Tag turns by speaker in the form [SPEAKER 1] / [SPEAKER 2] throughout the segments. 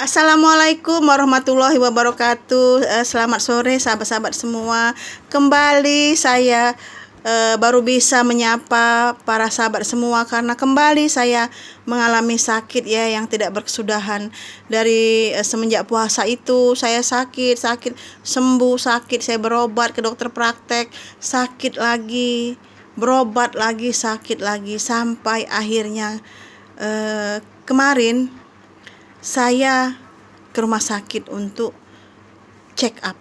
[SPEAKER 1] Assalamualaikum warahmatullahi wabarakatuh. Selamat sore sahabat-sahabat semua. Kembali saya baru bisa menyapa para sahabat semua karena kembali saya mengalami sakit ya yang tidak berkesudahan. Dari semenjak puasa itu saya sakit, sembuh sakit, saya berobat ke dokter praktek, sakit lagi, berobat lagi, sakit lagi sampai akhirnya kemarin saya ke rumah sakit untuk check up.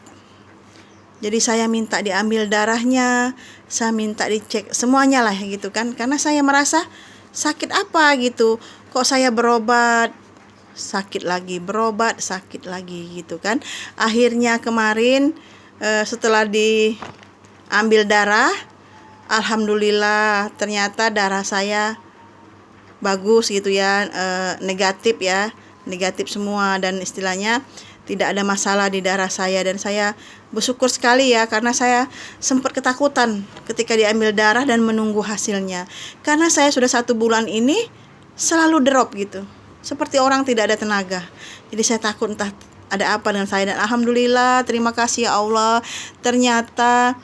[SPEAKER 1] Jadi saya minta diambil darahnya, saya minta dicek semuanya lah gitu kan. Karena saya merasa sakit apa gitu. Kok saya berobat, sakit lagi, berobat, sakit lagi gitu kan. Akhirnya kemarin setelah diambil darah, alhamdulillah ternyata darah saya bagus gitu ya, negatif semua dan istilahnya tidak ada masalah di darah saya. Dan saya bersyukur sekali ya karena saya sempat ketakutan ketika diambil darah dan menunggu hasilnya, karena saya sudah 1 bulan ini selalu drop gitu, seperti orang tidak ada tenaga. Jadi saya takut entah ada apa dengan saya, dan alhamdulillah terima kasih ya Allah, ternyata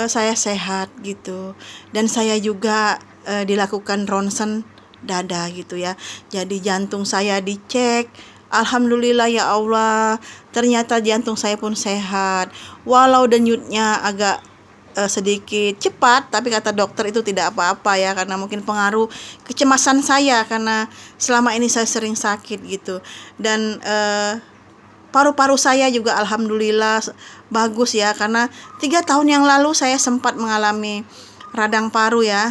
[SPEAKER 1] saya sehat gitu. Dan saya juga dilakukan ronsen dada gitu ya. Jadi jantung saya dicek, alhamdulillah ya Allah, ternyata jantung saya pun sehat. Walau denyutnya agak sedikit cepat, tapi kata dokter itu tidak apa-apa ya, karena mungkin pengaruh kecemasan saya karena selama ini saya sering sakit gitu. Dan paru-paru saya juga alhamdulillah bagus ya, karena 3 tahun yang lalu saya sempat mengalami radang paru ya.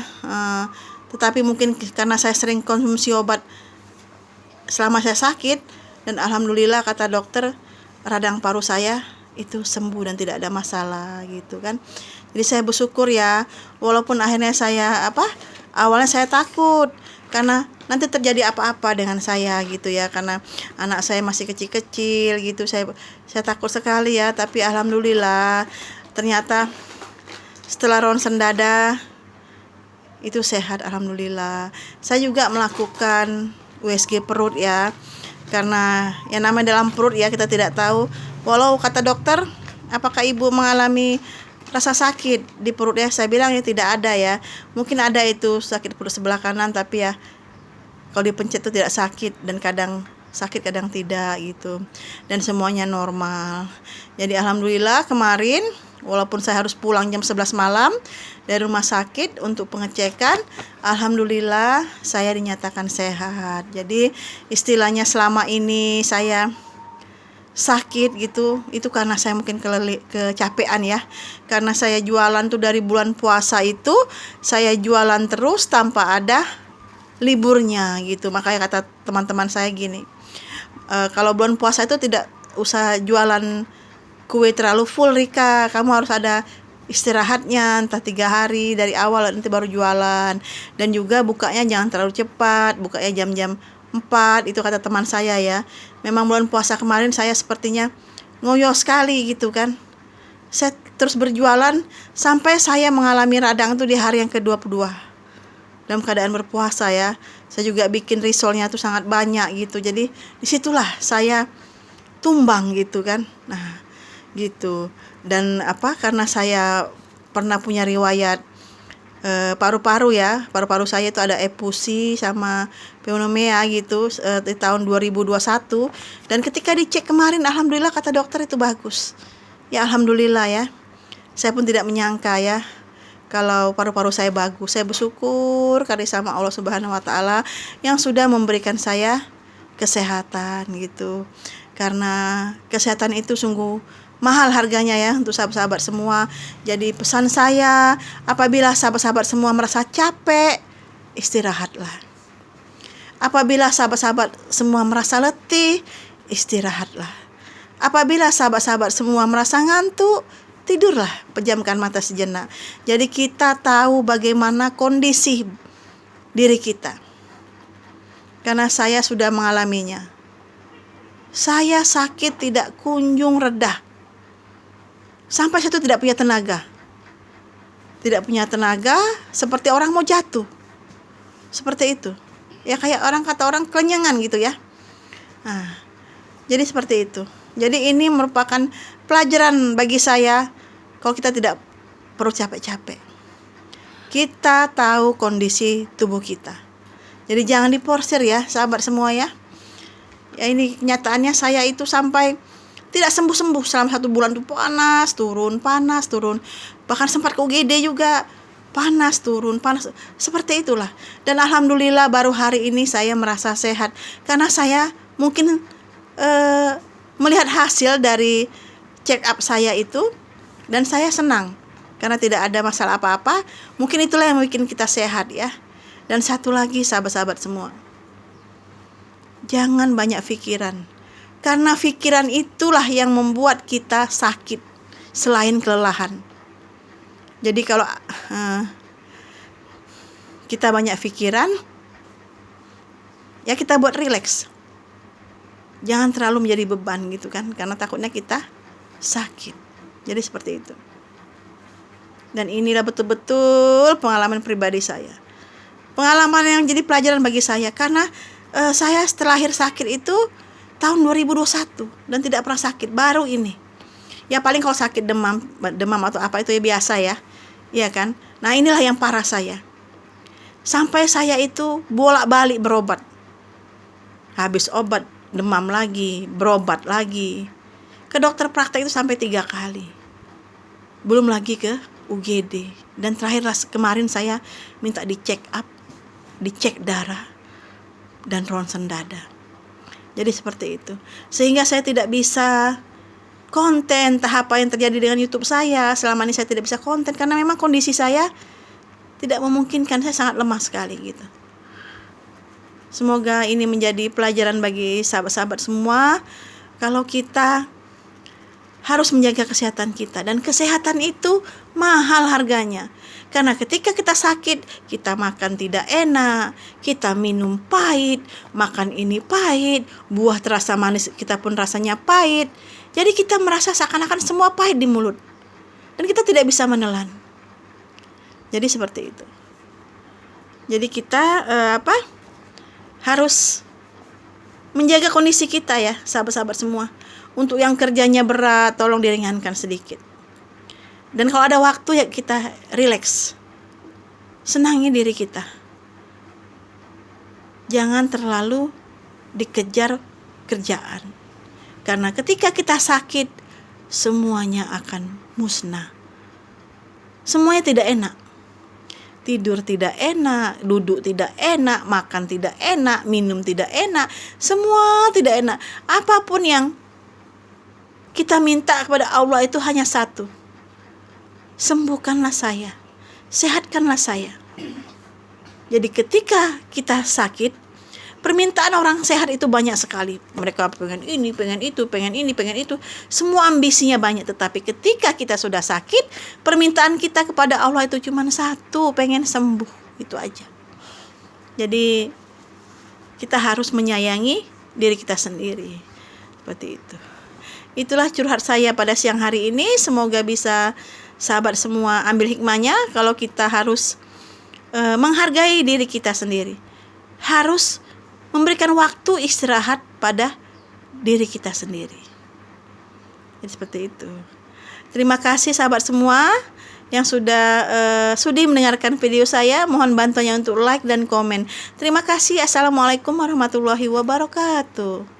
[SPEAKER 1] Tetapi mungkin karena saya sering konsumsi obat selama saya sakit, dan alhamdulillah kata dokter radang paru saya itu sembuh dan tidak ada masalah gitu kan. Jadi saya bersyukur ya, walaupun akhirnya saya awalnya saya takut karena nanti terjadi apa-apa dengan saya gitu ya, karena anak saya masih kecil-kecil gitu. Saya takut sekali ya, tapi alhamdulillah ternyata setelah ronsen dada itu sehat alhamdulillah. Saya juga melakukan USG perut ya, karena yang namanya dalam perut ya kita tidak tahu. Walau kata dokter, apakah ibu mengalami rasa sakit di perut ya, saya bilang ya tidak ada ya. Mungkin ada itu sakit perut sebelah kanan, tapi ya kalau dipencet itu tidak sakit, dan kadang sakit kadang tidak gitu, dan semuanya normal. Jadi alhamdulillah kemarin walaupun saya harus pulang jam 11 malam dari rumah sakit untuk pengecekan, alhamdulillah saya dinyatakan sehat. Jadi istilahnya selama ini saya sakit gitu, itu karena saya mungkin kecapean ya. Karena saya jualan tuh dari bulan puasa itu, saya jualan terus tanpa ada liburnya gitu. Makanya kata teman-teman saya gini, kalau bulan puasa itu tidak usah jualan kue terlalu full Rika, kamu harus ada istirahatnya entah 3 hari dari awal nanti baru jualan. Dan juga bukanya jangan terlalu cepat, bukanya jam-jam 4, itu kata teman saya ya. Memang bulan puasa kemarin saya sepertinya ngoyo sekali gitu kan. Saya terus berjualan sampai saya mengalami radang itu di hari yang ke-22 dalam keadaan berpuasa ya. Saya juga bikin risolnya tuh sangat banyak gitu. Jadi disitulah saya tumbang gitu kan. Nah gitu. Dan karena saya pernah punya riwayat paru-paru ya, paru-paru saya itu ada efusi sama pneumonia gitu di tahun 2021, dan ketika dicek kemarin alhamdulillah kata dokter itu bagus ya, alhamdulillah ya. Saya pun tidak menyangka ya kalau paru-paru saya bagus. Saya bersyukur karena sama Allah Subhanahu wa taala yang sudah memberikan saya kesehatan gitu. Karena kesehatan itu sungguh mahal harganya ya untuk sahabat-sahabat semua. Jadi pesan saya, apabila sahabat-sahabat semua merasa capek, istirahatlah. Apabila sahabat-sahabat semua merasa letih, istirahatlah. Apabila sahabat-sahabat semua merasa ngantuk, tidurlah, pejamkan mata sejenak. Jadi kita tahu bagaimana kondisi diri kita, karena saya sudah mengalaminya. Saya sakit tidak kunjung reda, sampai saya tidak punya tenaga. Tidak punya tenaga, seperti orang mau jatuh. Seperti itu. Ya kayak kata orang kelenyangan gitu ya. Nah, Jadi seperti itu. Jadi ini merupakan pelajaran bagi saya, kalau kita tidak perlu capek-capek. Kita tahu kondisi tubuh kita. Jadi jangan diporsir ya, sahabat semua ya. Ya ini kenyataannya, saya itu sampai tidak sembuh-sembuh selama 1 bulan tuh panas turun. Bahkan sempat ke UGD juga, panas turun. Seperti itulah. Dan alhamdulillah baru hari ini saya merasa sehat, karena saya mungkin melihat hasil dari check up saya itu, dan saya senang karena tidak ada masalah apa-apa. Mungkin itulah yang bikin kita sehat ya. Dan satu lagi sahabat-sahabat semua, jangan banyak pikiran, karena pikiran itulah yang membuat kita sakit selain kelelahan. Jadi kalau kita banyak pikiran, ya kita buat rileks. Jangan terlalu menjadi beban gitu kan, karena takutnya kita sakit. Jadi seperti itu. Dan inilah betul-betul pengalaman pribadi saya. Pengalaman yang jadi pelajaran bagi saya, karena saya setelah lahir sakit itu tahun 2021 dan tidak pernah sakit, baru ini. Ya paling kalau sakit demam atau apa itu ya biasa ya. Iya kan? Nah, inilah yang parah saya. Sampai saya itu bolak-balik berobat. Habis obat demam lagi, berobat lagi. Ke dokter praktek itu sampai 3 kali. Belum lagi ke UGD. Dan terakhir kemarin saya minta dicek up, dicek darah dan ronsen dada. Jadi seperti itu. Sehingga saya tidak bisa konten entah apa yang terjadi dengan YouTube saya. Selama ini saya tidak bisa konten karena memang kondisi saya tidak memungkinkan. Saya sangat lemah sekali gitu. Semoga ini menjadi pelajaran bagi sahabat-sahabat semua, kalau kita harus menjaga kesehatan kita. Dan kesehatan itu mahal harganya. Karena ketika kita sakit, kita makan tidak enak, kita minum pahit, makan ini pahit, buah terasa manis, kita pun rasanya pahit. Jadi kita merasa seakan-akan semua pahit di mulut. Dan kita tidak bisa menelan. Jadi seperti itu. Jadi kita harus menjaga kondisi kita ya, sahabat-sahabat semua. Untuk yang kerjanya berat, tolong diringankan sedikit. Dan kalau ada waktu ya kita rileks. Senangi diri kita. Jangan terlalu dikejar kerjaan. Karena ketika kita sakit, semuanya akan musnah. Semuanya tidak enak. Tidur tidak enak, duduk tidak enak, makan tidak enak, minum tidak enak, semua tidak enak. Apapun yang kita minta kepada Allah itu hanya satu. Sembuhkanlah saya, sehatkanlah saya. Jadi ketika kita sakit, permintaan orang sehat itu banyak sekali. Mereka pengen ini, pengen itu, pengen ini, pengen itu. Semua ambisinya banyak. Tetapi ketika kita sudah sakit, permintaan kita kepada Allah itu cuma satu, pengen sembuh. Itu aja. Jadi kita harus menyayangi diri kita sendiri. Seperti itu. Itulah curhat saya pada siang hari ini. Semoga bisa sahabat semua ambil hikmahnya. Kalau kita harus menghargai diri kita sendiri. Harus memberikan waktu istirahat pada diri kita sendiri. Jadi seperti itu. Terima kasih sahabat semua yang sudah sudi mendengarkan video saya. Mohon bantuannya untuk like dan komen. Terima kasih. Assalamualaikum warahmatullahi wabarakatuh.